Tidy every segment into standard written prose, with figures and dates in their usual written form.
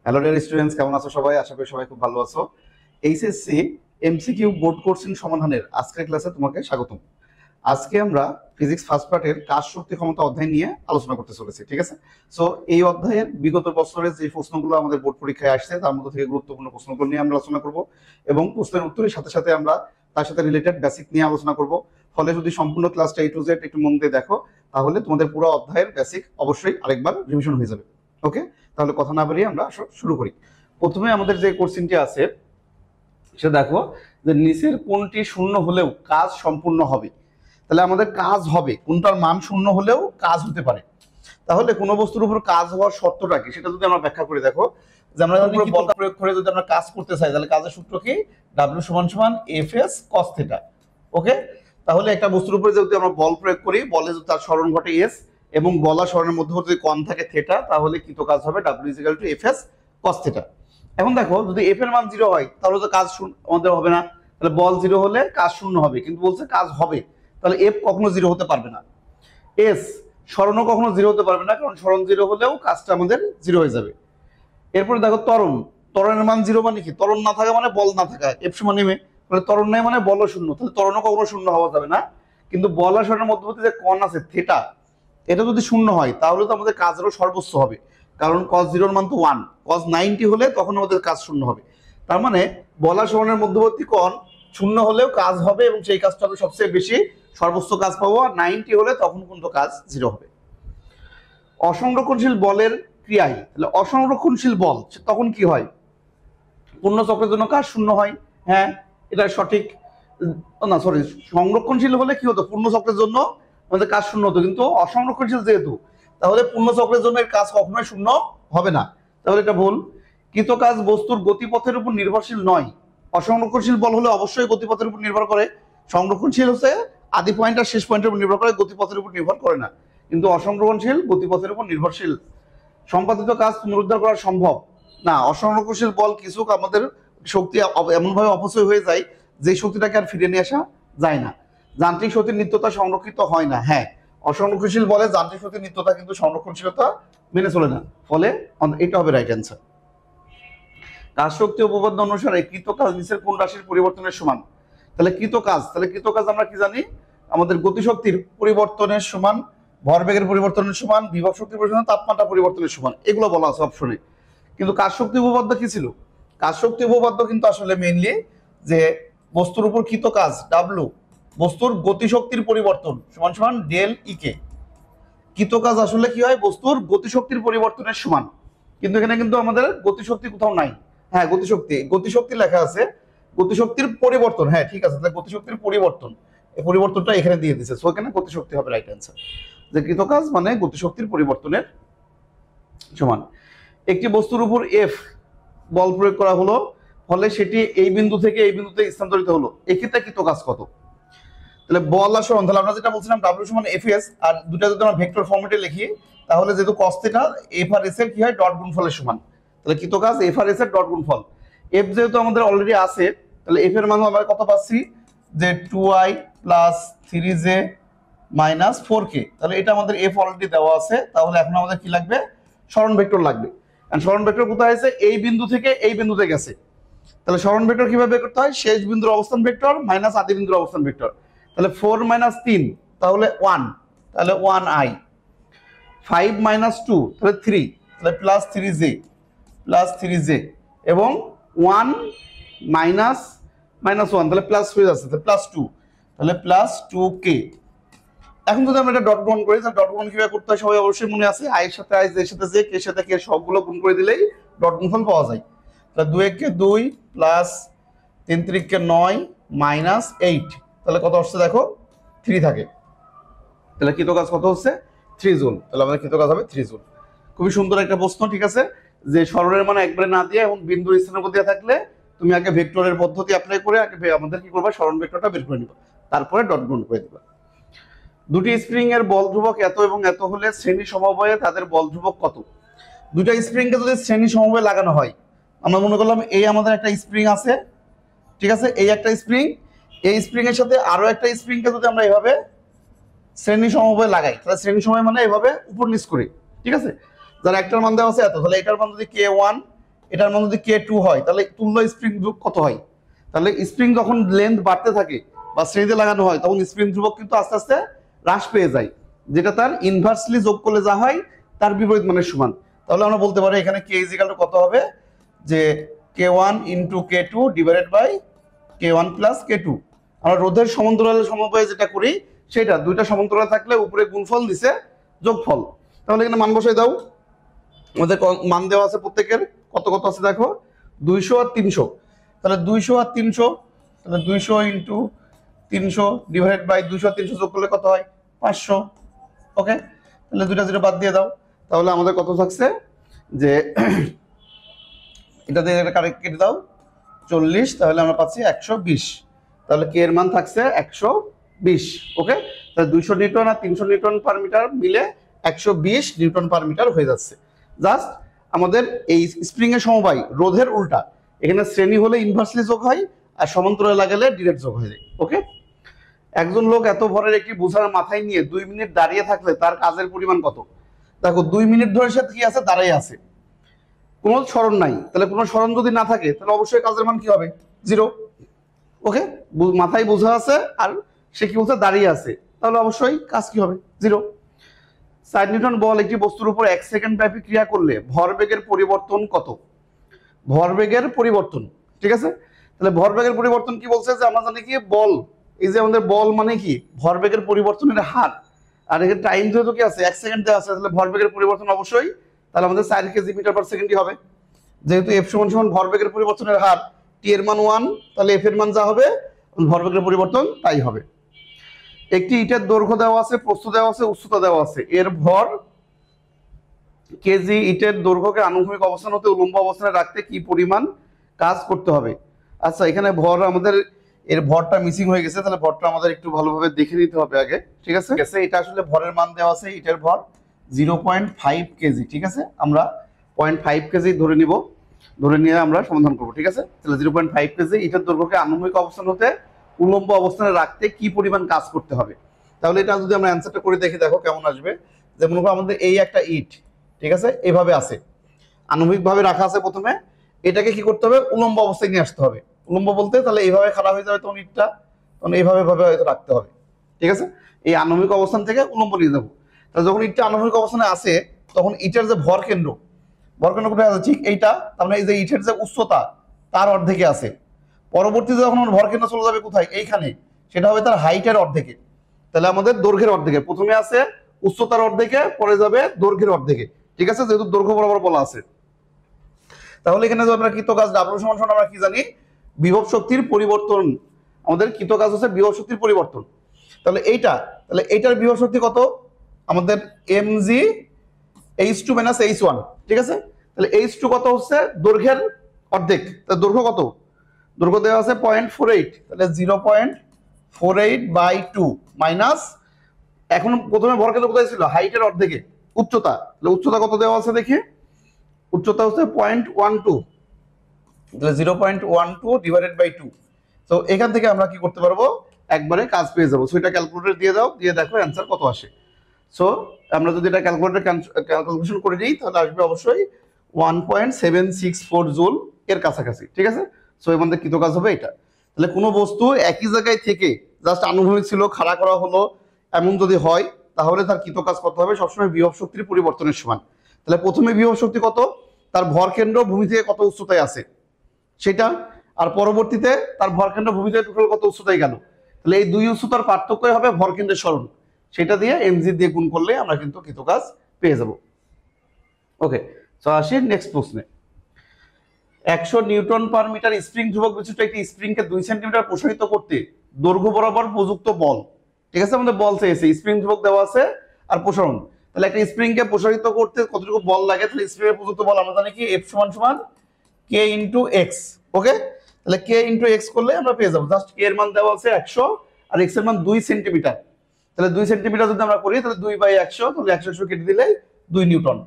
Hello dear students, কেমন আছো সবাই? আশা করি সবাই খুব ভালো আছো। এইচএসসি এমসিকিউ বোর্ড কোশ্চেন সমাধানের আজকের ক্লাসে তোমাকে স্বাগতম। আজকে আমরা ফিজিক্স ফার্স্ট পার্টের কাজ শক্তি ক্ষমতা অধ্যায় নিয়ে আলোচনা করতে চলেছি, ঠিক আছে? সো এই অধ্যায়ের বিগত বছরের যে প্রশ্নগুলো আমাদের বোর্ড পরীক্ষায় আসছে তার মধ্যে থেকে গুরুত্বপূর্ণ প্রশ্নগুলো নিয়ে আমরা আলোচনা করব এবং প্রশ্নের উত্তরের সাথে সাথে আমরা তার সাথে রিলেটেড বেসিক নিয়ে আলোচনা করব। ফলে যদি সম্পূর্ণ ক্লাসটা A to Z একটু মন দিয়ে দেখো তাহলে তোমাদের পুরো অধ্যায়ের বেসিক অবশ্যই আরেকবার রিভিশন হয়ে যাবে। ওকে, তাহলে কথা না বাড়িয়ে আমরা শুরু করি। প্রথমে আমাদের যে কোশ্চেনটি আছে সেটা দেখো যে নিচের কোনটি শূন্য হলেও কাজ সম্পূর্ণ হবে। তাহলে আমাদের কাজ হবে, কোনটার মান শূন্য হলেও কাজ হতে পারে। তাহলে কোনো বস্তুর উপর কাজ হওয়ার শর্তটা কি সেটা যদি আমরা ব্যাখ্যা করে দেখো যে আমরা যদি বল প্রয়োগ করে যদি আমরা কাজ করতে চাই তাহলে কাজের সূত্র কি? W = Fs cos θ। ওকে, তাহলে একটা বস্তুর উপরে যদি আমরা বল প্রয়োগ করি, বলে যদি তার সরণ ঘটে s এবং বলা সরণের মধ্যবর্তী যদি কোণ থাকে θ, তাহলে কৃত কাজ হবে W = Fs cos θ। এখন দেখো যদি f এর মান 0 হয় তাহলে তো কাজ আমাদের হবে না, তাহলে বল 0 হলে কাজ শূন্য হবে, কিন্তু বলছে কাজ হবে, তাহলে f কখনো 0 হতে পারবে না। s সরণও কখনো 0 হতে পারবে না, কারণ সরণ 0 হলেও কাজটা আমাদের 0 হয়ে যাবে। এরপরে দেখো ত্বরণের মান 0 মানে কি? ত্বরণ না থাকা মানে বল না থাকা, f সমান m। তাহলে ত্বরণ নাই মানে বলও শূন্য, তাহলে ত্বরণও কখনো শূন্য হওয়া যাবে না। কিন্তু বল আর সরণের মধ্যবর্তী যে কোণ আছে θ, এটা যদি শূন্য হয় তাহলে তো আমাদের কাজেরও সর্বোচ্চ হবে, কারণ cos 0 এর মান তো 1, cos 90 হলে তখন আমাদের কাজ শূন্য হবে। তার মানে বল আর সরণের মধ্যবর্তী কোণ শূন্য হলেও কাজ হবে এবং সেই কাজটা হবে সবচেয়ে বেশি, সর্বোচ্চ কাজ পাবো। আর 90 হলে তখন কিন্তু কাজ 0 হবে। অসংরক্ষণশীল বলের ক্রিয়ায়, তাহলে অসংরক্ষণশীল বল তখন কি হয়? পূর্ণ চক্রের জন্য কাজ শূন্য হয়। হ্যাঁ, এটা সঠিক। না সরি, সংরক্ষণশীল হলে কি হতো? পূর্ণ চক্রের জন্য আমাদের কাজ শূন্য হতো, কিন্তু অসংরক্ষণশীল যেহেতু, তাহলে পূর্ণ চক্রের জন্য এর কাজ কখনোই শূন্য হবে না, তাহলে এটা ভুল। কৃত কাজ বস্তুর গতিপথের উপর নির্ভরশীল নয়। অসংরক্ষণশীল বল হলে অবশ্যই গতিপথের উপর নির্ভর করে। সংরক্ষণশীল হচ্ছে আদি পয়েন্ট আর শেষ পয়েন্টের উপর নির্ভর করে, গতিপথের উপর নির্ভর করে না। কিন্তু অসংরক্ষণশীল গতিপথের উপর নির্ভরশীল। সম্পাদিত কাজ পুনরুদ্ধার করা সম্ভব না। অসংরক্ষণশীল বল কিছু আমাদের শক্তি এমনভাবে অপচয় হয়ে যায় যে শক্তিটাকে আর ফিরে নিয়ে আসা যায় না। যান্ত্রিক শক্তির নিত্যতা সংরক্ষিত হয় না। হ্যাঁ, অসংরক্ষণশীল বলে যান্ত্রিক শক্তির নিত্যতা কিন্তু সংরক্ষণশীলতা মেনে চলে না, ফলে এটা হবে রাইট অ্যান্সার। কাজ শক্তি উপপাদ্য অনুসারে কৃত কাজ নিচের কোন রাশির পরিবর্তনের সমান? তাহলে কৃত কাজ আমরা কি জানি? আমাদের গতিশক্তির পরিবর্তনের সমান, ভরবেগের পরিবর্তনের সমান, বিভব শক্তির পরিবর্তন, তাপমাত্রা পরিবর্তনের সমান, এগুলো বলা আছে অপশনে। কিন্তু কাজ শক্তি উপপাদ্য কি ছিল? কাজ শক্তি উপপাদ্য কিন্তু আসলে মেইনলি যে বস্তুর উপর কৃত কাজ W, বস্তুর গতিশক্তির পরিবর্তন সমান সমান ডেল ই কে। কৃত কাজ আসলে কি হয়? বস্তুর গতিশক্তির পরিবর্তনের সমান। কিন্তু এখানে কিন্তু আমাদের গতিশক্তি কোথাও নাই। হ্যাঁ, গতিশক্তি লেখা আছে, গতিশক্তির পরিবর্তন। হ্যাঁ ঠিক আছে, তাহলে গতিশক্তির পরিবর্তন, এই পরিবর্তনটা এখানে দিয়ে দিচ্ছে, সো এখানে গতিশক্তি হবে রাইট অ্যান্সার। যে কৃত কাজ মানে গতিশক্তির পরিবর্তনের সমান। একটি বস্তুর উপর F বল প্রয়োগ করা হলো, ফলে সেটি এই বিন্দু থেকে এই বিন্দুতে স্থানান্তরিত হলো, এক্ষেত্রে কৃত কাজ কত? তাহলে বল আর সরণ, তাহলে আমরা যেটা বলছিলাম W = Fs, আর দুটা যদি আমরা ভেক্টর ফর্মেটে লিখি তাহলে যেহেতু cos θ, F আর S এর কি হয়? ডট গুণফলের সমান। তাহলে কৃত কাজ F আর S এর ডট গুণফল। F যেহেতু আমাদের অলরেডি আছে, তাহলে F এর মান আমরা কত পাচ্ছি? যে 2i + 3j - 4k। তাহলে এটা আমাদের F অলরেডি দেওয়া আছে, তাহলে এখন আমাদের কি লাগবে? সরণ ভেক্টর লাগবে। কারণ সরণ ভেক্টর কোথায় আছে? এই বিন্দু থেকে এই বিন্দুতে গেছে। তাহলে সরণ ভেক্টর কিভাবে বের করতে হয়? শেষ বিন্দুর অবস্থান ভেক্টর মাইনাস আদি বিন্দুর অবস্থান ভেক্টর। তাহলে 4 - 3 তাহলে 1, তাহলে 1i, 5 - 2 তাহলে 3, তাহলে +3j এবং 1 - -1 তাহলে প্লাস হয়ে যাচ্ছে, তাহলে +2, তাহলে +2k। এখন যদি আমরা এটা ডট গুণ করি তাহলে ডট গুণ কিভাবে করতে হয় সবাই অবশ্যই মনে আছে। i এর সাথে i, j এর সাথে j, k এর সাথে k সবগুলো গুণ করে দিলেই ডট গুণফল পাওয়া যায়। তাহলে 2 × 2 + 3 × 3 = 9 - 8, তাহলে কত আসছে দেখো? 3 থাকে। তাহলে কৃত কাজ কত হচ্ছে? 3 জুল। তাহলে আমাদের কৃত কাজ হবে 3 জুল। খুবই সুন্দর একটা প্রশ্ন, ঠিক আছে? যে সরণের মান একবারে না দিয়ে এবং বিন্দুর স্থানের উপর দিয়ে থাকলে তুমি আগে ভেক্টরের পদ্ধতি অ্যাপ্লাই করে আগে আমাদের কি করবা? সরণ ভেক্টরটা বের করে নিবা, তারপরে ডট গুণ করে দিবা। দুটি স্প্রিং এর বল ধ্রুবক এত এবং এত হলে শ্রেণী সমবায়ে তাদের বল ধ্রুবক কত? দুইটা স্প্রিং কে যদি শ্রেণী সমবায়ে লাগানো হয়, আমরা মনে করলাম এই আমাদের একটা স্প্রিং আছে, ঠিক আছে? এই একটা স্প্রিং, এই স্প্রিং এর সাথে আরো একটা স্প্রিং কে যদি আমরা এইভাবে শ্রেণী সমবায়ে লাগাই, তাহলে শ্রেণী সমবায় মানে এইভাবে উপর নিচ করি, ঠিক আছে? যার একটার মান দেওয়া আছে এত, তাহলে এটার মান যদি k1, এটার মান যদি K2 হয় তাহলে তুল্য স্প্রিং ধ্রুবক কত হয়? তাহলে স্প্রিং যখন লেন্থ বাড়তে থাকে বা শ্রেণীতে লাগানো হয় তখন স্প্রিং ধ্রুবক কিন্তু আস্তে আস্তে হ্রাস পেয়ে যায়, যেটা তার ইনভার্সলি যোগ করলে যা হয় তার বিপরীত মানের সমান। তাহলে আমরা বলতে পারি এখানে K = কত হবে, যে K1 * K2 divided by K1 + K2। আমরা রোধের সমান্তরালের সমবায়ে যেটা করি সেটা, দুইটা সমান্তরাল থাকলে উপরে গুণফল নিচে যোগফল। তাহলে এখানে মান বসাই দাও। আমাদের মান দেওয়া আছে প্রত্যেকের, কত কত আছে দেখো, 200 আর 300। তাহলে 200 আর 300, তাহলে 200 * 300 ডিভাইডেড বাই 200 আর 300 যোগ করলে কত হয়? 500। ওকে, তাহলে দুইটা জিরো বাদ দিয়ে দাও। তাহলে আমাদের কত থাকছে, যে এটা দিয়ে কারেক্ট কেটে দাও 40, তাহলে আমরা পাচ্ছি 120। তাহলে কে এর মান থাকছে 120। ওকে, তাহলে 200 নিউটন আর 300 নিউটন পার মিটার মিলে 120 নিউটন পার মিটার হয়ে যাচ্ছে। জাস্ট আমাদের এই স্প্রিং এর সমবায় রোধের উল্টা, এখানে শ্রেণী হলে ইনভার্সলি যোগ হয় আর সমান্তরালে লাগালে ডিরেক্ট যোগ হয়ে যায়। ওকে, একজন লোক এত ভরের একটি বোঝার মাথায় নিয়ে 2 মিনিট দাঁড়িয়ে থাকলে তার কাজের পরিমাণ কত? দেখো 2 মিনিট ধরে সে কি আছে, দাঁড়িয়ে আছে, কোনো স্মরণ নাই। তাহলে কোনো স্মরণ যদি না থাকে তাহলে অবশ্যই কাজের মান কি হবে? 0। ওকে, মাথায় বোঝা আছে আর সে কি বলছে, দাঁড়িয়ে আছে, তাহলে অবশ্যই কাজ কি হবে? 0। 4 নিউটন বল একটি বস্তুর উপর 1 সেকেন্ড ব্যাপী ক্রিয়া করলে ভরবেগের পরিবর্তন কত? ভরবেগের পরিবর্তন, ঠিক আছে। তাহলে ভরবেগের পরিবর্তন কি বলছে, যে আমরা জানি কি বল, এই যে আমাদের বল মানে কি ভরবেগের পরিবর্তনের হার, আর এখানে টাইম যেহেতু কি আছে 1 সেকেন্ড দেওয়া আছে, তাহলে ভরবেগের পরিবর্তন অবশ্যই তাহলে আমাদের 4 কেজি মিটার পার সেকেন্ডই হবে। যেহেতু F = ভরবেগের পরিবর্তনের হার, T এর মান 1, তাহলে F এর মান যা হবে ভরবেগের পরিবর্তন তাই হবে। একটি ইটের দৈর্ঘ্য দেওয়া আছে, প্রস্থ দেওয়া আছে, উচ্চতা দেওয়া আছে, এর ভর কেজি ইটের দৈর্ঘ্যকে আনুভূমিক অবস্থান হতে উলম্ব অবস্থানে রাখতে কি পরিমাণ কাজ করতে হবে? আচ্ছা, এখানে ভর আমাদের এর ভরটা মিসিং হয়ে গেছে, তাহলে ভরটা আমাদের একটু ভালোভাবে দেখে নিতে হবে আগে, ঠিক আছে। এটা আসলে ভরের মান দেওয়া আছে, ইটের ভর 0.5 কেজি, ঠিক আছে। আমরা 0.5 কেজি ধরে নিব, ধরে নিয়ে আমরা সমাধান করব, ঠিক আছে। তাহলে 0.5 কেজি ইটের দৈর্ঘ্যকে আনুভূমিক অবস্থান হতে উলম্ব অবস্থানে রাখতে কি পরিমাণ কাজ করতে হবে? তাহলে এটা যদি আমরা অ্যান্সারটা করে দেখি, দেখো কেমন আসবে। যেমন আমাদের এই একটা ইট, ঠিক আছে, এইভাবে আছে, আনুভূমিকভাবে রাখা আছে। প্রথমে এটাকে কি করতে হবে, উলম্ব অবস্থায় নিয়ে আসতে হবে। উলম্ব বলতে তাহলে এইভাবে খারাপ হয়ে যাবে তখন ইটটা, তখন এইভাবে হয়তো রাখতে হবে, ঠিক আছে। এই আনুভূমিক অবস্থান থেকে উলম্ব নিয়ে যাবো। তাহলে যখন ইটটা আনুভূমিক অবস্থানে আসে তখন ইটের যে ভর কেন্দ্র কোথায় আছে, ঠিক এইটা। তার মানে এই যে ইটের যে উচ্চতা তার অর্ধেকে আছে। পরবর্তীতে যখন ভর কেন্দ্র চলে যাবে কোথায়, এইখানে, সেটা হবে তার হাইটের অর্ধেকে। তাহলে আমাদের দৈর্ঘ্যের অর্ধেকে, প্রথমে আছে উচ্চতার অর্ধেকে, পরে যাবে দৈর্ঘ্যের অর্ধেকে, ঠিক আছে, যেহেতু দৈর্ঘ্য বরাবর বলা আছে। তাহলে এখানে আমরা কৃতকাজ W = আমরা কি জানি, বিভব শক্তির পরিবর্তন। আমাদের কৃতকাজ হচ্ছে বিভব শক্তির পরিবর্তন। তাহলে এইটার বিভব শক্তি কত? আমাদের mg h2 - h1, ঠিক আছে। তাহলে h2 কত হচ্ছে, দৈর্ঘ্যের অর্ধেক। তাহলে দৈর্ঘ্য কত? দৈর্ঘ্য দেওয়া আছে 0.48, তাহলে 0.48/2 মাইনাস, এখন প্রথমে ভর কেন্দ্র কোথায় ছিল, হাইটের অর্ধেকে, উচ্চতা। তাহলে উচ্চতা কত দেওয়া আছে দেখি, উচ্চতা হচ্ছে 0.12, তাহলে 0.12 ডিভাইডেড বাই 2। তো এখান থেকে আমরা কি করতে পারবো, একবারে কাজ পেয়ে যাবো। সো এটা ক্যালকুলেটর দিয়ে দাও, দিয়ে দেখো অ্যান্সার কত আসে। সো আমরা যদি এটা ক্যালকুলেশন করে দিই তাহলে আসবে অবশ্যই 1.764 জুল এর কাছাকাছি, ঠিক আছে। সো এর মধ্যে কৃতকাজ হবে এটা। তাহলে কোনো বস্তু একই জায়গায় থেকে জাস্ট আনুভূমিক ছিল, খাড়া করা হলো, এমন যদি হয় তাহলে তার কৃতকাজ কত হবে, সবসময় বিভব শক্তির পরিবর্তনের সমান। তাহলে প্রথমে বিভব শক্তি কত, তার ভর কেন্দ্র ভূমি থেকে কত উচ্চতায় আছে সেটা, আর পরবর্তীতে তার ভর কেন্দ্র ভূমি থেকে টোটাল কত উচ্চতায় গেল। তাহলে এই দুই উচ্চতার পার্থক্যই হবে ভর কেন্দ্রের সরণ, সেটা দিয়ে mg দিয়ে গুণ করলে আমরা কিন্তু কৃতকাজ পেয়ে যাব। ওকে, তো আসি নেক্সট প্রশ্নে। 100 নিউটন পার মিটার স্প্রিং ধ্রুবক বিশিষ্ট একটি স্প্রিংকে 2 সেন্টিমিটার প্রসারিত করতে দৈর্ঘ্য বরাবর প্রযুক্ত বল, ঠিক আছে, আমাদের বল চেয়েছে, স্প্রিং ধ্রুবক দেওয়া আছে আর প্রসারণ। তাহলে একটা স্প্রিংকে প্রসারিত করতে কতটুকু বল লাগে, তাহলে স্প্রিং এর প্রযুক্ত বল আমরা জানি কি F = k × x। ওকে, তাহলে k × x করলে আমরা পেয়ে যাবো, জাস্ট k এর মান দেওয়া আছে 100 আর x এর মান 2 সেন্টিমিটার। তাহলে 2 সেন্টিমিটার যদি আমরা করি তাহলে 2/100, তাহলে 100 কেটে দিলে 2 নিউটন।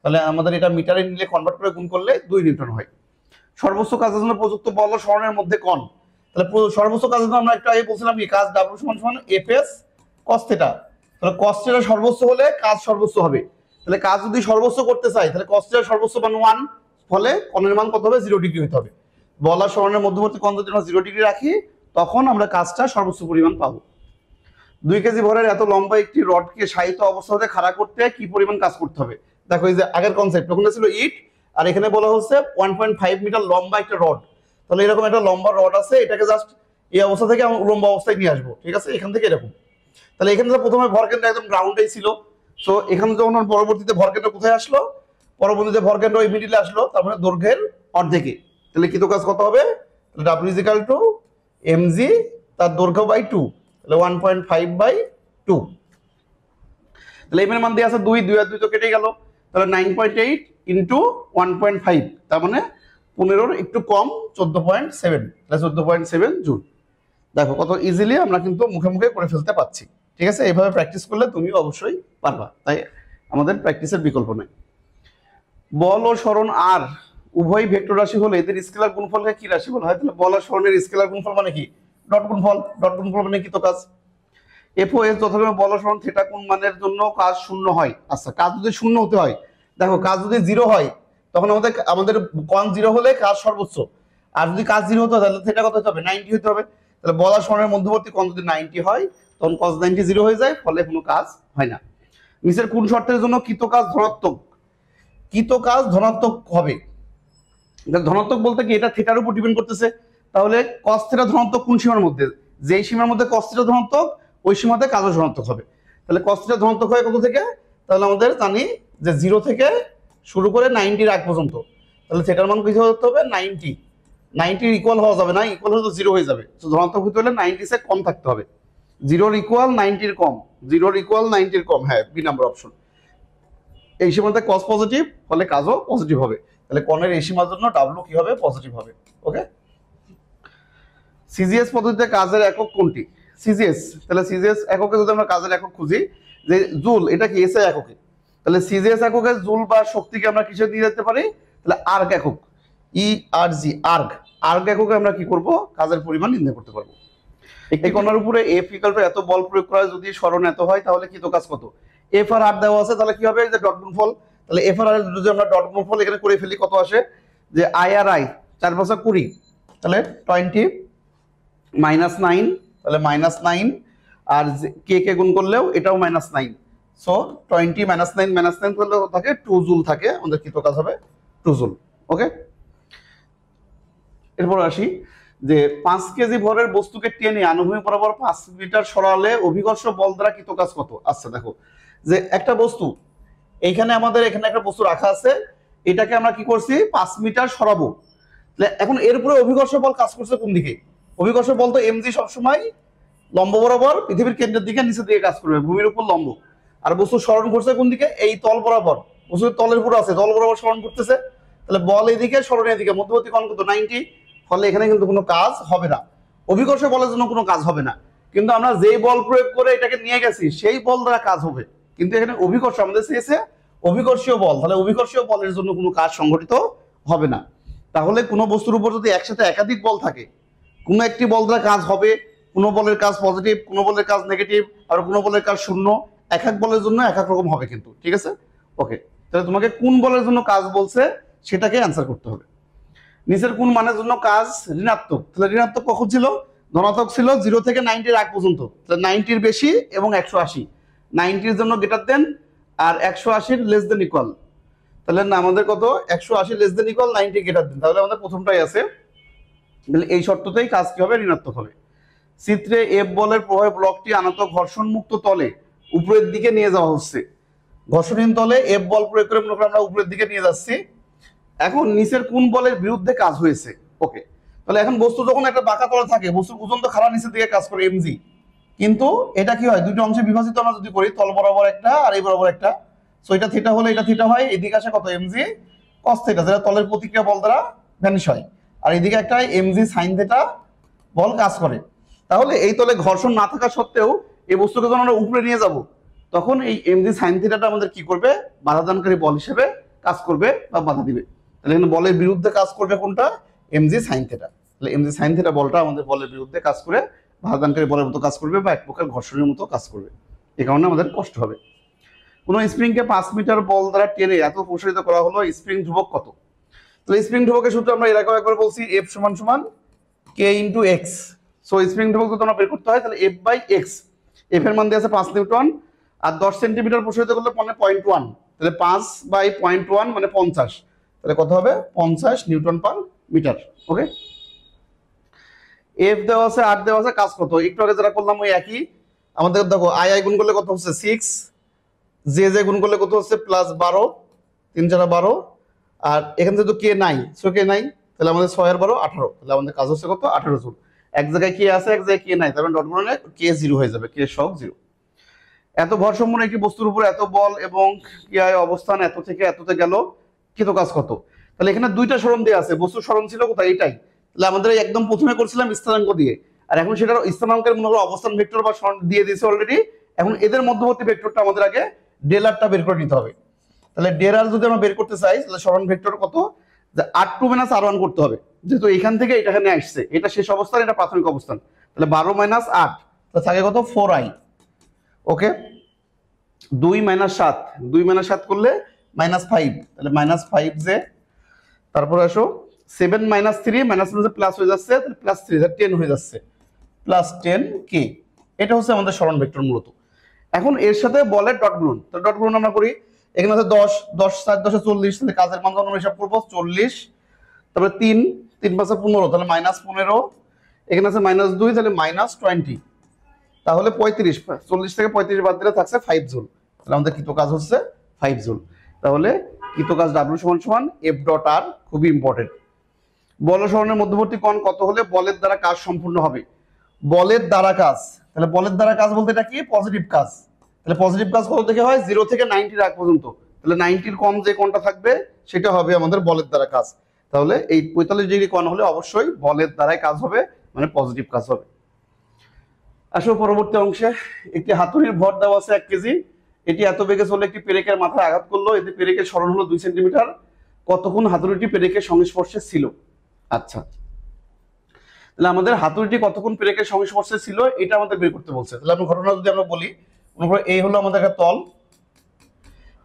তাহলে আমাদের এটা মিটারে নিলে কনভার্ট করে গুণ করলে 2 নিউটন হয়। সর্বোচ্চ কাজের জন্য প্রযুক্ত বল ও সরণের মধ্যে কোণ। তাহলে সর্বোচ্চ কাজের জন্য আমরা একটু আগে বলছিলাম কি, কাজ W = Fs cos θ। তাহলে cos θ সর্বোচ্চ হলে কাজ সর্বোচ্চ হবে। তাহলে কাজ যদি সর্বোচ্চ করতে চাই তাহলে cos θ সর্বোচ্চ মান 1, ফলে কোণের মান কত হবে 0 ডিগ্রি হতে হবে। বল আর সরণের মধ্যবর্তী কোণ যদি আমরা 0 ডিগ্রি রাখি তখন আমরা কাজটা সর্বোচ্চ পরিমাণ পাবো। 2 কেজি ভরের এত লম্বা একটি রডকে শায়িত অবস্থাতে খাড়া করতে কি পরিমাণ কাজ করতে হবে? দেখো এই যে আগের কনসেপ্ট, ওখানে ছিল ইট আর এখানে বলা হচ্ছে 1.5 মিটার লম্বা একটা রড। তাহলে এরকম একটা লম্বা রড আছে, এটাকে জাস্ট এই অবস্থা থেকে আমরা উলম্ব অবস্থায় নিয়ে আসবো, ঠিক আছে? এখান থেকে এরকম। তাহলে এখানে তো প্রথমে ভরকেন্দ্র একদম গ্রাউন্ডেই ছিল, সো এখানে যখন পরবর্তীতে ভরকেন্দ্র কোথায় আসলো, পরবর্তীতে ভরকেন্দ্র এই মিডিলে আসলো, তার মানে দৈর্ঘ্যের অর্ধেকে। তাহলে কৃত কাজ কত হবে? W is equal to mg তার দৈর্ঘ্য বাই 2, তাহলে 1.5/2। তাহলে এম এর মান দিয়ে আছে 2, 2 আর 2 তো কেটে গেল, তাহলে 9.8 ইন্টু 1.5, তার মানে 15 একটু কম 14.7, তাহলে 14.7 জুল। দেখো কত ইজিলি আমরা কিন্তু মুখে মুখে করে ফেলতে পারছি, ঠিক আছে? এইভাবে প্র্যাকটিস করলে তুমিও অবশ্যই পারবা, তাই আমাদের প্র্যাকটিসের বিকল্প নেই। বল ও সরণ আর উভয় ভেক্টর রাশি হলে এদের স্কেলার গুণফলকে কি রাশি বলা হয়? তাহলে বল আর সরণের স্কেলার গুণফল মানে কি? ডট গুণফল। ডট গুণফল মানে কি? তো কাজ এফ ও এস যথাক্রমে বল ও সরণ থিটা কোণ মানের জন্য কাজ শূন্য হয়। আচ্ছা, কাজ যদি শূন্য হতে হয়, দেখো কাজ যদি 0 হয় তখন আমাদের কোণ 0 হলে কাজ সর্বোচ্চ, আর যদি কাজ 0 হতে হয় তাহলে থিটা কত হতে হবে? 90 হতে হবে। তাহলে বল আর সরণের মধ্যবর্তী কোণ যদি 90 হয় তখন cos 90 0 হয়ে যায়, ফলে কোনো কাজ হয় না। নিচের কোন শর্তের জন্য কৃত কাজ ধনাত্মক? কৃত কাজ ধনাত্মক হবে। ধনাত্মক বলতে কি? এটা থিটার উপর ডিপেন্ড করতেছে। তাহলে cos থিটা ধনাত্মক কোন সীমার মধ্যে? যেই সীমার মধ্যে cos থিটা ধনাত্মক ওই সীমাতে কাজও ধনাত্মক হবে। তাহলে cos থিটা ধনাত্মক হয় কত থেকে? তাহলে আমাদের জানি যে 0 থেকে শুরু করে 90 আগ পর্যন্ত। তাহলে থিটার মান কি হতে হবে? 90। 90 ইকুয়াল হওয়া যাবে না, ইকুয়াল হলে তো 0 হয়ে যাবে। তো ধনাত্মক হতে হলে 90 সে কম থাকতে হবে। 0 ইকুয়াল 90 কম, 0 ইকুয়াল 90 কম, হ্যাঁ বি নাম্বার অপশন। এই সীমাতে cos পজিটিভ, ফলে কাজও পজিটিভ হবে। তাহলে কোণের এই সীমার জন্য ডাব্লিউ কি হবে? পজিটিভ হবে। ওকে। সিজিএস পদ্ধতিতে কাজের একক কোনটি? সিজিএস, তাহলে সিজিএস এককে যদি আমরা কাজের একক খুঁজি, যে জুল, এটা কি এসআই এককে? তাহলে সিজিএস এককে জুল বা শক্তিকে আমরা কিসে দিয়ে যেতে পারি? তাহলে আর্গ একক, ইআরজি, আর্গ। আর্গ এককে আমরা কি করব? কাজের পরিমাণ নির্ণয় করতে পারবো। এই কোণের উপরে এফ ইকুয়াল টু এত বল প্রয়োগ করা যদি সরণ এত হয় তাহলে কৃত কাজ কত? এফ আর আর দেওয়া আছে, তাহলে কি হবে? যে ডট গুণফল। তাহলে এফ আর আর যদি আমরা ডট গুণফল এখানে করে ফেলি, কত আসে? যে আই আর আই 4 5 20, তাহলে 20 -9, তাহলে -9, আর কে কে গুণ করলেও এটাও -9, সো 20 -9 করলে থাকে 2 জুল থাকে, আমাদের কৃত কাজ হবে 2 জুল। ওকে। এরপর আসি যে 5 কেজি ভরের বস্তুকে টেনে আনুভূমিক বরাবর 5 মিটার সরালে অভিকর্ষ বল দ্বারা কৃত কাজ কত? আচ্ছা দেখো, যে একটা বস্তু এইখানে আমাদের এখানে একটা বস্তু রাখা আছে, এটাকে আমরা কি করছি? 5 মিটার সরাবো। তাহলে এখন এর উপরে অভিকর্ষ বল কাজ করছে কোন দিকে? অভিকর্ষ বল তো এমজি সবসময় লম্ব বরাবর পৃথিবীর কেন্দ্রের দিকে নিচের দিকে কাজ করবে, ভূমির উপর লম্ব। আর বস্তু সরণ করছে কোন দিকে? এই তল বরাবর, বস্তু তলের উপর আছে, তল বরাবর সরণ করতেছে। তাহলে বল এইদিকে, সরণ এদিকে, মধ্যবর্তী কোণ কত? 90। ফলে এখানে কিন্তু কোনো কাজ হবে না, অভিকর্ষ বলের জন্য কোনো কাজ হবে না। কিন্তু আমরা যেই বল প্রয়োগ করে এটাকে নিয়ে গেছি সেই বল দ্বারা কাজ হবে। কিন্তু এখানে অভিকর্ষ আমাদের চেয়েছে অভিকর্ষীয় বল, তাহলে অভিকর্ষীয় বলের জন্য কোনো কাজ সংঘটিত হবে না। তাহলে কোনো বস্তুর উপর যদি একসাথে একাধিক বল থাকে, কোনো একটি বল দ্বারা কাজ হবে, কোনো বলের কাজ পজিটিভ, কোনো বলের কাজ নেগেটিভ, আর কোনো বলের কাজ শূন্য। এক এক বলের জন্য এক এক রকম হবে কিন্তু, ঠিক আছে? ওকে, তাহলে তোমাকে কোন বলের জন্য কাজ বলছে সেটাকে অ্যান্সার করতে হবে। নিচের কোন মানের জন্য কাজ ঋণাত্মক? তাহলে ঋণাত্মক কখন ছিল? ধনাত্মক ছিল 0 থেকে 90 আগ পর্যন্ত। তাহলে 90 বেশি এবং 180, 90 জন্য গ্রেটার দেন আর 180 লেস দেন ইকুয়াল। তাহলে না আমাদের কত? 180 less than equal, 90 greater than. তাহলে আমাদের প্রথমটাই আছে, তাহলে এই শর্ততেই কাজ কি হবে? ঋণাত্মক হবে। চিত্রে এফ বলের প্রভাবে ব্লকটি আনত ঘর্ষণ মুক্ত তলে উপরের দিকে নিয়ে যাওয়া হচ্ছে। ঘর্ষণহীন তলে এফ বল প্রয়োগ করে মনে করি আমরা উপরের দিকে নিয়ে যাচ্ছি। এখন নিচের কোন বলের বিরুদ্ধে কাজ হয়েছে? ওকে, তাহলে এখন বস্তু যখন একটা বাঁকা তলে থাকে, বস্তুর ওজন তো খাড়া নিচের দিকে কাজ করে এমজি, কিন্তু এটা কি হয়? দুটো অংশে বিভাজিত আমরা যদি করি, তল বরাবর একটা আর এই বরাবর একটা, সো এটা থিটা হলে এটা থিটা হয়, এদিকে আসে কত? এমজি কস থিটা, যেটা তলের প্রতিক্রিয়া বল দ্বারা ভ্যানিশ হয়। আর এদিকে একটা এমজি সাইন থিটা বল কাজ করে। তাহলে এই তলে ঘর্ষণ না থাকা সত্ত্বেও এই বস্তুকে যখন আমরা উপরে নিয়ে যাব, তখন এই এমজি সাইন থিটাটা আমাদের কি করবে? বাধাদানকারী বল হিসেবে কাজ করবে বা বাধা দিবে। তাহলে এখানে বলের বিরুদ্ধে কাজ করবে কোনটা? MG sine theta. তাহলে এমজি সাইন থিটা বলটা আমাদের বলের বিরুদ্ধে কাজ করে বাধাদানকারী বলের মতো কাজ করবে বা এক প্রকার ঘর্ষণের মতো কাজ করবে। এই কারণে আমাদের কষ্ট হবে। কোনো স্প্রিংকে 5 মিটার বল দ্বারা টেনে এত প্রসারিত করা হলো, স্প্রিং ধ্রুবক কত? তাহলে স্প্রিং ধ্রুবকের সূত্র আমরা এর আগেও একবার বলছি, F সমান সমান K into x. So spring ধ্রুবক যদি আমরা বের করতে হয় তাহলে F বাই এক্স, এফ এর মান দিয়ে আছে 5 নিউটন, আর 10 সেন্টিমিটার প্রসারিত করলে মানে 0.1, তাহলে 5 বাই 0.1 মানে 50, তাহলে কত হবে 50 নিউটন পার মিটার। ওকে, এফ দেওয়া আছে, আর দেওয়া আছে, কাজ কত একটু আগে যারা করলাম ওই একই। আমাদের দেখো আই আই গুণ করলে কত হচ্ছে 6, জে জে গুণ করলে কত হচ্ছে প্লাস 12, 3 4 12, আর এখান থেকে তো কে নাই, সো কে নাই, তাহলে আমাদের 6 আর 12 18, তাহলে আমাদের কাজ হচ্ছে কত 18 জুল। এক জায়গায় কে আছে, এক জায়গায় কে নাই, তার মানে ডট গুণনে কে 0 হয়ে যাবে, কে সব 0। এত ভর সম্পন্ন একটি বস্তুর উপর এত বল এবং ক্রিয়ায় অবস্থান এত থেকে এততে গেল, কৃত কাজ কত। তাহলে এখানে দুইটা সরণ দেওয়া আছে, বস্তুর সরণ ছিল কোথায় এটাই, তাহলে আমাদের একদম প্রথমে করছিলাম স্থানাঙ্ক দিয়ে, আর এখন সেটার স্থানাঙ্কের মনে করো অবস্থান ভেক্টর বা সরণ দিয়ে দিয়েছে অলরেডি। এখন এদের মধ্যবর্তী ভেক্টরটা আমাদের আগে ডেলারটা বের করে নিতে হবে। তাহলে ডেলার যদি আমরা বের করতে চাই তাহলে সরণ ভেক্টর কত, যে R2 মাইনাস R1 করতে হবে, যেহেতু এখান থেকে এটা এখানে আসছে, এটা শেষ অবস্থান, এটা প্রাথমিক অবস্থান, তাহলে 12 মাইনাস 8, তাহলে থাকে কত 4i। ওকে, 2 মাইনাস 7, 2 মাইনাস 7 করলে মাইনাস 5, তাহলে মাইনাস 5 জে, তারপর আসো 7 মাইনাস 3, মাইনাস প্লাস হয়ে যাচ্ছে, তাহলে প্লাস 3, 10 হয়ে যাচ্ছে, প্লাস 10 কে। এটা হচ্ছে আমাদের সরণ ভেক্টর মূলত। এখন এর সাথে বলের ডট গুণন, তো ডট গুণন আমরা করি, এখানে আছে 10, 10 7 10 40, তাহলে কাজের মান আমরা হিসাব করবো 40, তারপরে 3 3 5 15, তাহলে মাইনাস 15, এখানে আছে মাইনাস 2, তাহলে মাইনাস 20, তাহলে 35, 40 থেকে 35 বাদ দিলে থাকছে 5 জুল, তাহলে আমাদের কৃত কাজ হচ্ছে 5 জুল। তাহলে কৃত কাজ W সমান সমান F ডট R, খুবই ইম্পর্টেন্ট। বল সরণের মধ্যবর্তী কোণ কত হলে বলের দ্বারা কাজ সম্পূর্ণ হবে। বলের দ্বারা কাজ, তাহলে বলের দ্বারা কাজ বলতে এটা কি পজিটিভ কাজ, তাহলে পজিটিভ কাজ কত থেকে হয় 0 থেকে 90 আগ পর্যন্ত, তাহলে 90-র কম যে কোণটা থাকবে সেটা হবে আমাদের বলের দ্বারা কাজ। তাহলে এই 45 ডিগ্রি কোণ হলে অবশ্যই বলের দ্বারাই কাজ হবে, মানে পজিটিভ কাজ হবে। আসো পরবর্তী অংশে, একটি হাতুড়ির ভর দেওয়া আছে 1 কেজি, এটি এত বেগে চলে একটি পেরেকের মাথায় আঘাত করলো, এতে পেরেকের সরণ হলো 2 সেন্টিমিটার, কতক্ষণ হাতুড়িটি পেরেকের সংস্পর্শে ছিল। আচ্ছা, তাহলে আমাদের হাতুড়িটি কতক্ষণ পেরেকের সংস্পর্শে ছিল এটা আমাদের বের করতে বলছে। তাহলে আমরা ঘটনা যদি আমরা বলি, মনে করো এই হলো আমাদের একটা তল,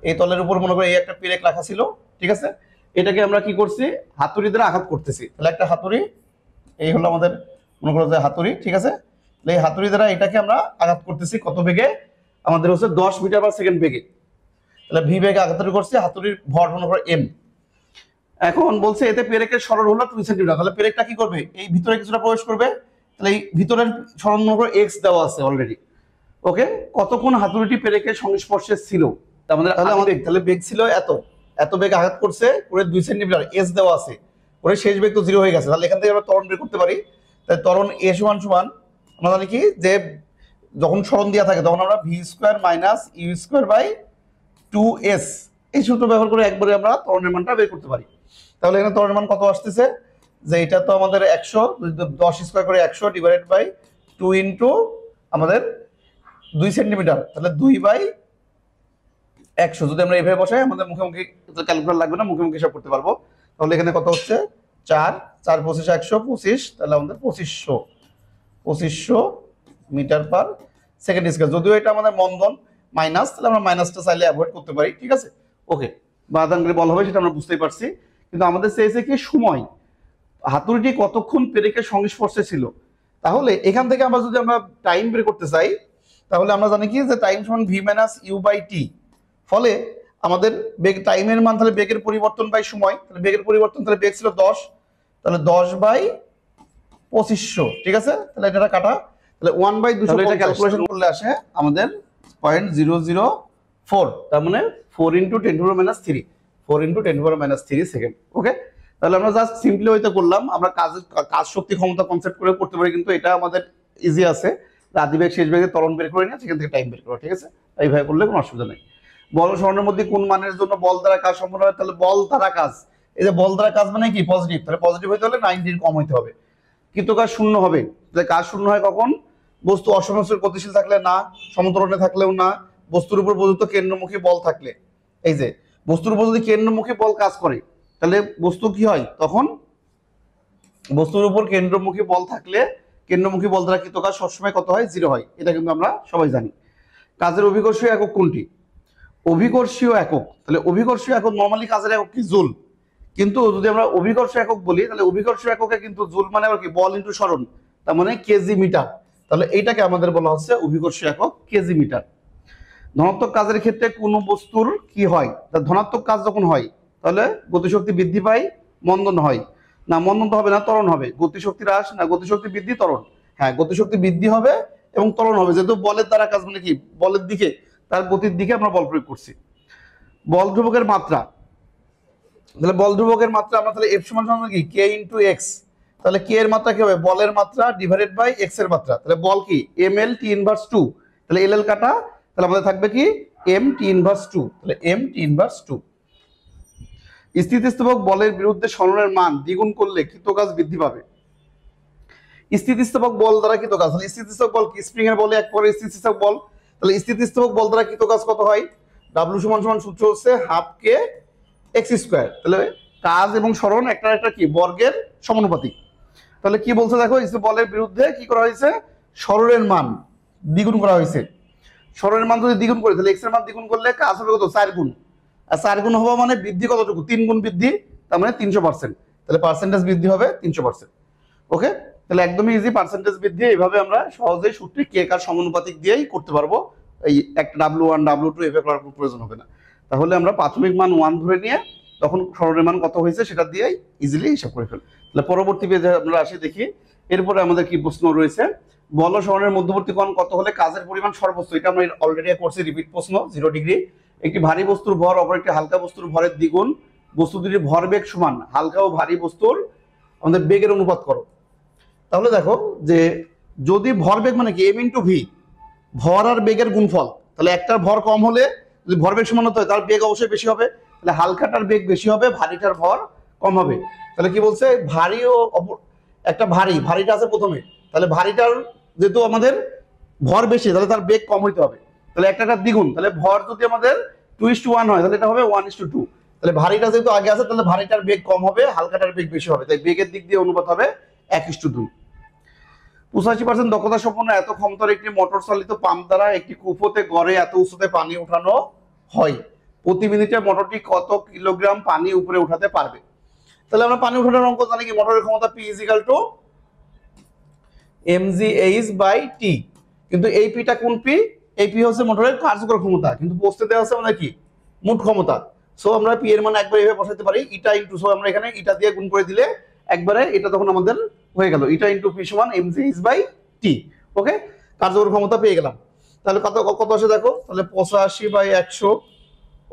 এই তলের উপর মনে করো এই একটা পেরেক রাখা ছিল, ঠিক আছে, এটাকে আমরা কি করছি হাতুড়ি দ্বারা আঘাত করতেছি। তাহলে একটা হাতুড়ি, এই হলো আমাদের মনে করো যে হাতুড়ি, ঠিক আছে, তাহলে এই হাতুড়ি দ্বারা এটাকে আমরা আঘাত করতেছি কত বেগে, আমাদের হচ্ছে 10 মিটার পার সেকেন্ড বেগে, তাহলে ভি বেগে আঘাত করছি, হাতুড়ির ভর মনে করো এম। এখন বলছে এতে পেরেকের সরণ হলো 2 সেন্টিমিটার, তাহলে পেরেকটা কি করবে এই ভিতরে কিছুটা প্রবেশ করবে, তাহলে এই ভিতরের সরণ মনে করো এক্স দেওয়া আছে অলরেডি। ওকে, কতক্ষণ হাতুড়িটি পেরেকের সংস্পর্শে ছিল, তাহলে বেগ ছিল এত বেগ আঘাত করছে করে 2 সেন্টিমিটার, এস দেওয়া আছে, করে শেষ বেগ তো 0 হয়ে গেছে, তাহলে এখান থেকে আমরা ত্বরণ বের করতে পারি। তাহলে ত্বরণ এ সমান সমান আমরা জানি কি যে যখন সরণ দেওয়া থাকে তখন আমরা V square minus U square by 2s, এই সূত্র ব্যবহার করে একবারে আমরা ত্বরণের মানটা বের করতে পারি। তাহলে এখানে ত্বরণের মান কত আসতেছে, যে এটা তো আমাদের 100, 10 স্কোয়ার করে 100 ডিভাইডেড বাই 2 ইন্টু আমাদের 2 সেন্টিমিটার, তাহলে 2/100 যদি আমরা এইভাবে বসাই আমাদের মুখোমুখি ক্যালকুলেটর লাগবে না, মুখোমুখি হিসাব করতে পারবো। তাহলে এখানে কত হচ্ছে 4 4 25 125, তাহলে আমাদের 2500 মিটার পার সেকেন্ড স্কয়ার, যদিও এটা আমাদের মন্দন মাইনাস, তাহলে আমরা মাইনাসটা চাইলে অ্যাভয়েড করতে পারি, ঠিক আছে। ওকে, বাদাঙ্গের বল হবে সেটা আমরা বুঝতেই পারছি, কিন্তু আমাদের চেয়েছে কি সময়, হাতুড়িটি কতক্ষণ পেরেকের সংস্পর্শে ছিল। তাহলে এখান থেকে আমরা যদি আমরা টাইম বের করতে চাই তাহলে আমরা জানি কি যে টাইম সমান V minus you by T, ফলে আমাদের বেগ টাইমের মান তাহলে বেগের পরিবর্তন বাই সময়, তাহলে বেগের পরিবর্তন তাহলে বেগ ছিল 10, তাহলে 10/2500, ঠিক আছে, তাহলে এটা কাটা, তাহলে 1/200, এটা ক্যালকুলেশন করলে আসে আমাদের 0.004, তার মানে 4 × 10⁻³ 4 × 10⁻³ সেকেন্ড। ওকে, তাহলে আমরা জাস্ট সিম্পলি হইতে করলাম, আমরা কাজ শক্তি ক্ষমতা কনসেপ্ট করে করতে পারি, কিন্তু এটা আমাদের ইজি আছে, আদি বেগ শেষ বেগে ত্বরণ বের করে নিয়ে সেখান থেকে টাইম বের করা, ঠিক আছে, এইভাবে করলে কোনো অসুবিধা নেই। বল সরণের মধ্যে কোন মানের জন্য বল দ্বারা কাজ সম্পন্ন হয়, তাহলে বল দ্বারা কাজ, এই যে বল দ্বারা কাজ মানে কি পজিটিভ, তাহলে পজিটিভ হইতে হলে 90 কম হইতে হবে, কিন্তু কাজ শূন্য হবে। তাহলে কাজ শূন্য হয় কখন, বস্তু অসমস্থির গতিশীল থাকলে না, সমতরণে থাকলেও না, বস্তুর উপর প্রযুক্ত কেন্দ্রমুখী বল থাকলে। এই যে বস্তুর উপর যদি কেন্দ্রমুখী বল কাজ করে তাহলে বস্তু কি হয়, তখন বস্তুর উপর কেন্দ্রমুখী বল থাকলে কেন্দ্রমুখী বল দ্বারা কৃত কাজ সবসময় কত হয় 0 হয়, এটা কিন্তু আমরা সবাই জানি। কাজের অভিকর্ষীয় একক কোনটি, অভিকর্ষীয় একক, তাহলে অভিকর্ষীয় একক নরমালি কাজের একক কি জুল, কিন্তু যদি আমরা অভিকর্ষ একক বলি তাহলে অভিকর্ষ এককে কিন্তু জুল মানে আবার কি বল ইনটু সরণ, তার মানে কেজি মিটার। তাহলে এইটাকে আমাদের বলা হচ্ছে অভিকর্ষ একক কেজি মিটার। ধনাত্মক কাজের ক্ষেত্রে কোন বস্তুর কি হয়, ধনাত্মক কাজ যখন হয় তাহলে গতিশক্তি বৃদ্ধি পায়, মন্দন হয় না, মন্দন তো হবে না, ত্বরণ হবে। গতিশক্তি হ্রাস না, গতিশক্তি বৃদ্ধি, ত্বরণ। হ্যাঁ, গতিশক্তি বৃদ্ধি হবে এবং ত্বরণ হবে, যেহেতু বলের দ্বারা কাজ, মানে কি বলের দিকে, তার গতির দিকে আমরা বল প্রয়োগ করছি। বল ধ্রুবকের মাত্রা, তাহলে বল ধ্রুবকের মাত্রা আমরা তাহলে এফ সমান সমান কি কে ইন্টু এক্স। তাহলে কে এর মাত্রা কি হবে, বলের মাত্রা ডিভাইডেড বাই এক্স এর মাত্রা। তাহলে বল কি এম এল টি ইনভার্স 2, তাহলে এল এল কাটা, তাহলে আমাদের থাকবে কি এম টি ইনভার্স 2, তাহলে এম টি ইনভার্স 2। স্থিতিস্থাপক বলের বিরুদ্ধে সরণের মান দ্বিগুণ করলে কৃতকাজ বৃদ্ধি পাবে। স্থিতিস্থাপক বল দ্বারা কৃতকাজ, তাহলে স্থিতিস্থাপক বল কি স্প্রিং এর বলে এক পরে স্থিতিস্থাপক বল, তাহলে স্থিতিস্থাপক বল দ্বারা কৃতকাজ কত হয়, ডাব্লিউ সমান সমান সূত্র হচ্ছে হাফ কে এক্স স্কোয়ার। তাহলে কাজ এবং সরণ একটা একটা কি বর্গের সমানুপাতিক। তাহলে কি বলছে দেখো, বলের বিরুদ্ধে কি করা হয়েছে, সরণের মান দ্বিগুণ করা হয়েছে। সরণের মান যদি দ্বিগুণ করে তাহলে এক্স এর মান দ্বিগুণ করলে কাজ হবে কত, 4 গুণ। আর 4 গুণ হওয়া মানে বৃদ্ধি কতটুকু, 3 গুণ বৃদ্ধি, তার মানে 300%। তাহলে পার্সেন্টেজ বৃদ্ধি হবে 300%। ওকে, তাহলে একদমই ইজি পার্সেন্টেজ বৃদ্ধি এইভাবে আমরা সহজেই সূত্রে কে কার সমানুপাতিক দিয়েই করতে পারবো। এই একটা W1 W2 এভাবে করার কোনো প্রয়োজন হবে না। তাহলে আমরা প্রাথমিক মান 1 ধরে নিয়ে তখন সরণের মান কত হয়েছে সেটা দিয়েই ইজিলি হিসাব করে ফেল। তাহলে পরবর্তী পেজে আমরা আসি দেখি, এরপরে আমাদের কি প্রশ্ন রয়েছে, বল ও সরণের মধ্যবর্তী কোণ কত হলে কাজের পরিমাণ সর্বোচ্চ। এটা আমরা অলরেডি করছি, রিপিট প্রশ্ন, 0 ডিগ্রি। একটি ভারী বস্তুর ভর অপর একটি হালকা বস্তুর ভরের দ্বিগুণ, বস্তু দুটির ভরবেগ সমান, হালকা ও ভারী বস্তুর আমাদের বেগের অনুপাত করো। তাহলে দেখো যে যদি ভরবেগ মানে কি এম ইন্টু ভি, ভর আর বেগের গুণফল, তাহলে একটার ভর কম হলে যদি ভরবেগ সমান হতে হয় তার বেগ অবশ্যই বেশি হবে, তাহলে হালকাটার বেগ বেশি হবে, ভারীটার ভর কম হবে। তাহলে কি বলছে, ভারী ও একটা ভারীটা আছে প্রথমে, তাহলে ভারীটার যেহেতু আমাদের ভর বেশি তাহলে তার বেগ কম হইতে হবে, তাহলে একটা দ্বিগুণ, তাহলে ভর যদি আমাদের 2:1 হয় তাহলে এটা হবে 1:2। তাহলে ভারীটা যেহেতু আগে আছে তাহলে ভারীটার বেগ কম হবে, হালকাটার বেগ বেশি হবে, তাই বেগের দিক দিয়ে অনুপাত হবে 1:2। 85% দক্ষতা সম্পন্ন এত ক্ষমতার একটি মোটর চালিত পাম্প দ্বারা একটি কূপতে গড়ে এত উচ্চতায় পানি উঠানো হয়, প্রতি মিনিটে মোটরটি কত কিলোগ্রাম পানি উপরে উঠাতে পারবে। তাহলে আমরা পানি উঠানোর অঙ্ক জানি কি, মোটরের ক্ষমতা P = mgh/t, কিন্তু এই পিটা কোন পি, এই পি হচ্ছে মোটরের কার্যকর ক্ষমতা, কিন্তু প্রশ্নে দেওয়া আছে আমাদের কি মোট ক্ষমতা। সো আমরা পি এর মান একবার এভাবে বসাতে পারি, ইটা ইনটু, সো আমরা এখানে ইটা দিয়ে গুণ করে দিলে একবারে এটা তখন আমাদের হয়ে গেল, ইটা ইনটু পি সমান mgh/t। ওকে, কার্যকর ক্ষমতা পেয়ে গেলাম। তাহলে কত কত আসে দেখো, তাহলে 85/100,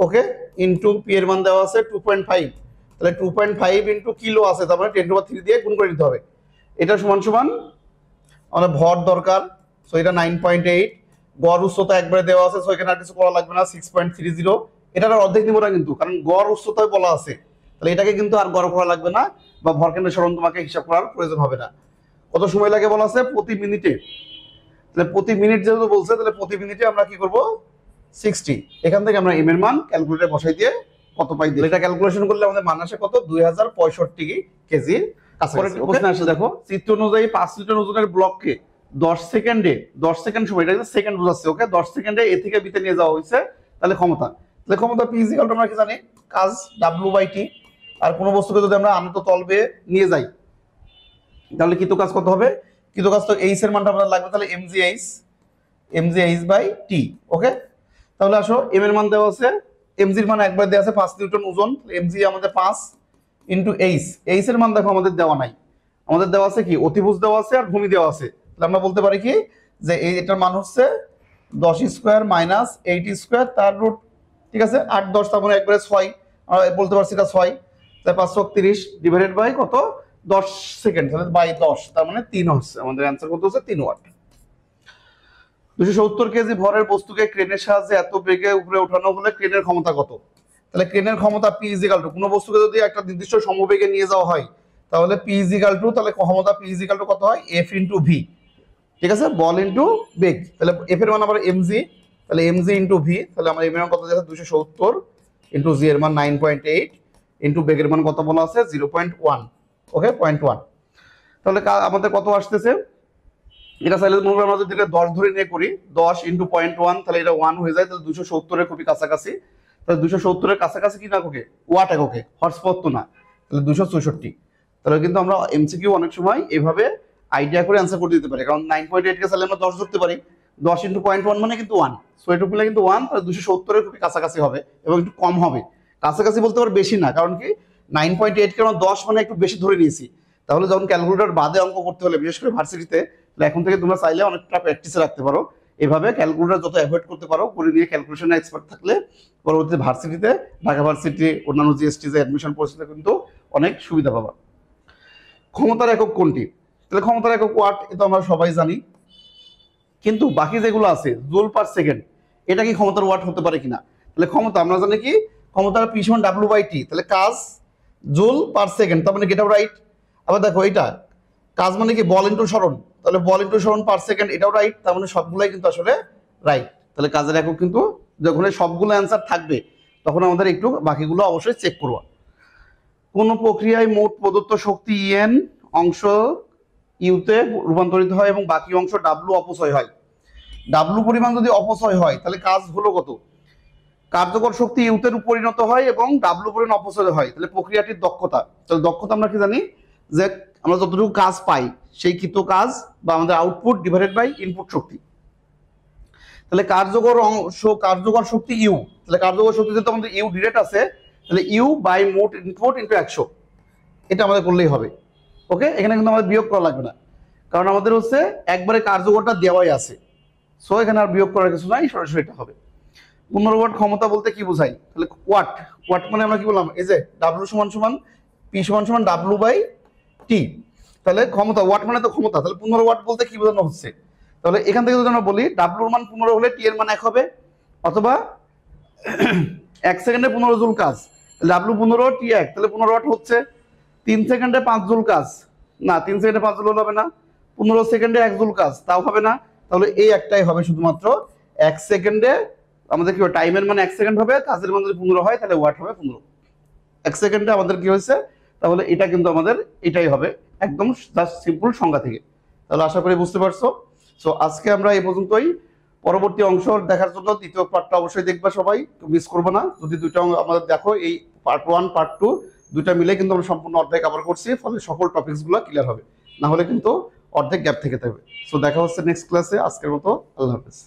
ওকে, ইনটু পি এর মান দেওয়া আছে 2.5, তাহলে 2.5 ইনটু কিলো আছে, তার মানে 10⁻³ দিয়ে গুণ করে নিতে হবে। এটা সমান সমান আমাদের ভর দরকার, সো এটা 9.8, গড় উচ্চতা একবারে দেওয়া আছে, সো এখানে আর কিছু করা লাগবে না, 6.30। এটার অর্ধেক নিব না কিন্তু, কারণ গড় উচ্চতায় বলা আছে, তাহলে এটাকে কিন্তু আর গড় করা লাগবে না, বা ভর কেন্দ্রের সরণ তোমাকে হিসাব করার প্রয়োজন হবে না। কত সময় লাগে বলা আছে, প্রতি মিনিটে, তাহলে প্রতি মিনিট যেহেতু বলছে তাহলে প্রতি মিনিটে আমরা কি করব 60, এখান থেকে আমরা এম এর মান ক্যালকুলেটরে বসাই দিয়ে কত পাই দিই, এটা ক্যালকুলেশন করলে আমাদের মান আসে কত, 2065 কেজি। প্রশ্ন আসে দেখো, চিত্র অনুযায়ী 5 লিটার ওজনের ব্লককে 10 সেকেন্ড সময়, এটা সেকেন্ড বোঝাচ্ছে, ওকে, 10 সেকেন্ডে এ থেকে বিতে নিয়ে যাওয়া হয়েছে, তাহলে ক্ষমতা, তাহলে ক্ষমতা P = আমরা কি জানি, কাজ W/T। আর কোনো বস্তুকে যদি আমরা আনত তল বেয়ে নিয়ে যাই তাহলে কৃত কাজ কত হবে, কৃত কাজ তো এইচ এর মানটা আমাদের লাগবে, তাহলে mgh/t। ওকে, তাহলে আসো এম এর মান দেওয়া আছে, mg এর মান একবার দেওয়া আছে 5 নিউটন ওজন, mg আমাদের 5 ইনটু এইচ, এইচ এর মান দেখো আমাদের দেওয়া নাই, আমাদের দেওয়া আছে কি অতিভুজ দেওয়া আছে আর ভূমি দেওয়া আছে, তাহলে আমরা বলতে পারি কি যে এটার মান হচ্ছে 10² - 8² তার রুট, ঠিক আছে, 8 10, তার মানে একবারে 6, আমরা বলতে পারছি এটা 6, তাই 530 ডিভাইডেড বাই কত 10 সেকেন্ড, তাহলে বাই 10, তার মানে 3 হচ্ছে আমাদের অ্যান্সার, কত হচ্ছে 3 ওয়াট। 270 কেজি ভরের বস্তুকে ক্রেনের সাহায্যে এত বেগে উপরে ওঠানো হলে ক্রেনের ক্ষমতা কত। তাহলে ক্রেনের ক্ষমতা P = কোনো বস্তুকে যদি একটা নির্দিষ্ট সমবেগে নিয়ে যাওয়া হয় তাহলে P = তাহলে ক্ষমতা P = কত হয়, F × V, ঠিক আছে, বল ইনটু বেগ। তাহলে F এর মান আবার mg, তাহলে mg × V, তাহলে আমরা এর মান কত আছে 270 ইনটু g এর মান 9.8 ইনটু বেগের মান কত বলা আছে 0.1, ওকে, 0.1। তাহলে আমাদের কত আসতেছে, এটা চাইলে আমরা যদি 10 ধরে নিয়ে করি, 10 × 0.1, তাহলে এটা 1 হয়ে যায়, তাহলে 270 এর খুবই কাছাকাছি। তাহলে 270 এর কাছাকাছি কি না এককে, ওয়াট এককে, হর্স পাওয়ার তো না, তাহলে 264। তাহলে কিন্তু আমরা এমসিকিউ অনেক সময় এভাবে আইডিয়া করে অ্যান্সার করে দিতে পারি, কারণ 9.8 কে চাইলে আমরা 10 ধরতে পারি, 10 × 0.1 মানে কিন্তু 1, সো এটুকু মিলে কিন্তু 1, তাহলে 270 এর খুবই কাছাকাছি হবে এবং একটু কম হবে। কাছাকাছি বলতে পারো বেশি না, কারণ কি 9.8 কে আমরা 10 মানে একটু বেশি ধরে নিয়েছি। তাহলে যখন ক্যালকুলেটর বাদে অঙ্ক করতে হলে, বিশেষ করে ভার্সিটিতে, তাহলে এখন থেকে তোমরা চাইলে অনেকটা প্র্যাকটিসে রাখতে পারো। এভাবে ক্যালকুলেটর যত অ্যাভয়েড করতে পারো করে নিয়ে ক্যালকুলেশনে এক্সপার্ট থাকলে পরবর্তীতে ভার্সিটিতে, ঢাকা ভার্সিটি, অন্যান্য জিএসটি যে অ্যাডমিশন প্রসেসে কিন্তু অনেক সুবিধা পাবা। ক্ষমতার একক কোনটি? তাহলে ক্ষমতার একক ওয়াট, এটা আমরা সবাই জানি, কিন্তু বাকি যেগুলো আছে জুল পার সেকেন্ড, এটা কি ক্ষমতার ওয়াট হতে পারে কিনা? তাহলে ক্ষমতা আমরা জানি কি ক্ষমতার পি সমান W/T, তাহলে কাজ জুল পার সেকেন্ড, তার মানে এটাও রাইট। আবার দেখো এটা কাজ মানে কি বল ইন্টু সরণ, তাহলে বল ইন্টু সরণ পার সেকেন্ড, এটাও রাইট। তার মানে সবগুলাই কিন্তু আসলে রাইট। তাহলে কাজের একক কিন্তু যখন সবগুলো অ্যান্সার থাকবে তখন আমাদের একটু বাকিগুলো অবশ্যই চেক করবো। কোন প্রক্রিয়ায় মোট প্রদত্ত শক্তি ইএন অংশ ইউতে রূপান্তরিত হয় এবং বাকি অংশ ডাব্লু অপচয় হয়? ডাব্লু পরিমাণ যদি অপচয় হয় তাহলে কাজ হলো কত? কার্যকর শক্তি ইউতে পরিণত হয় এবং ডাব্লু পরিমাণ অপচয় হয়, তাহলে প্রক্রিয়াটির দক্ষতা। তাহলে দক্ষতা আমরা কি জানি যে আমরা যতটুকু কাজ পাই সেই কৃত কাজ বা আমাদের আউটপুট ডিভাইডেড বাই ইনপুট শক্তি। তাহলে কার্যকর শক্তি ইউ, তাহলে কার্যকর শক্তি যেহেতু আমাদের ইউ ডিরেক্ট আছে, তাহলে ইউ বাই মোট ইনপুট ইনটু 100, এটা আমাদের করলেই হবে। ওকে, এখানে কিন্তু আমাদের বিয়োগ করা লাগবে না, কারণ আমাদের হচ্ছে একবারে কার্যকরটা দেওয়াই আছে, সো এখানে আর বিয়োগ করার কিছু নাই, সরাসরি এটা হবে। 15 ওয়াট ক্ষমতা বলতে কি বোঝাই? তাহলে ওয়াট, ওয়াট মানে আমরা কি বললাম, এই যে ডাব্লু সমান সমান পি সমান সমান W/T, তাহলে ক্ষমতা, ওয়াট মানে তো ক্ষমতা, তাহলে 15 ওয়াট বলতে কি বোঝানো হচ্ছে? তাহলে এখান থেকে যদি আমরা বলি ডাব্লুর মান 15 হলে টি এর মান 1 হবে, অথবা 1 সেকেন্ডে 15 জুল কাজ, ডাব্লু 15 টি 1, তাহলে 15 ওয়াট হচ্ছে। 3 সেকেন্ডে 5 জুল কাজ, না 3 সেকেন্ডে 5 জুল হবে না। 15 সেকেন্ডে 1 জুল কাজ, তাও হবে না। তাহলে এই একটাই হবে শুধুমাত্র, 1 সেকেন্ডে আমাদের কি হবে, টাইমের মান 1 সেকেন্ড হবে, কাজের মান যদি 15 হয় তাহলে ওয়াট হবে 15। 1 সেকেন্ডে আমাদের কি হয়েছে, তাহলে এটা কিন্তু আমাদের এটাই হবে, একদম জাস্ট সিম্পল সংজ্ঞা থেকে। তাহলে আশা করি বুঝতে পারছো। সো আজকে আমরা এই পর্যন্তই। পরবর্তী অংশ দেখার জন্য দ্বিতীয় পার্টটা অবশ্যই দেখবা, সবাই মিস করবো না। যদি দুইটা আমাদের দেখো, এই পার্ট 1 পার্ট 2 দুইটা মিলে কিন্তু আমরা সম্পূর্ণ অর্ধেক কভার করছি, ফলে সকল টপিকসগুলো ক্লিয়ার হবে, না হলে কিন্তু অর্ধেক গ্যাপ থেকে থাকবে। সো দেখা হচ্ছে নেক্সট ক্লাসে। আজকের মতো আল্লাহ হাফেজ।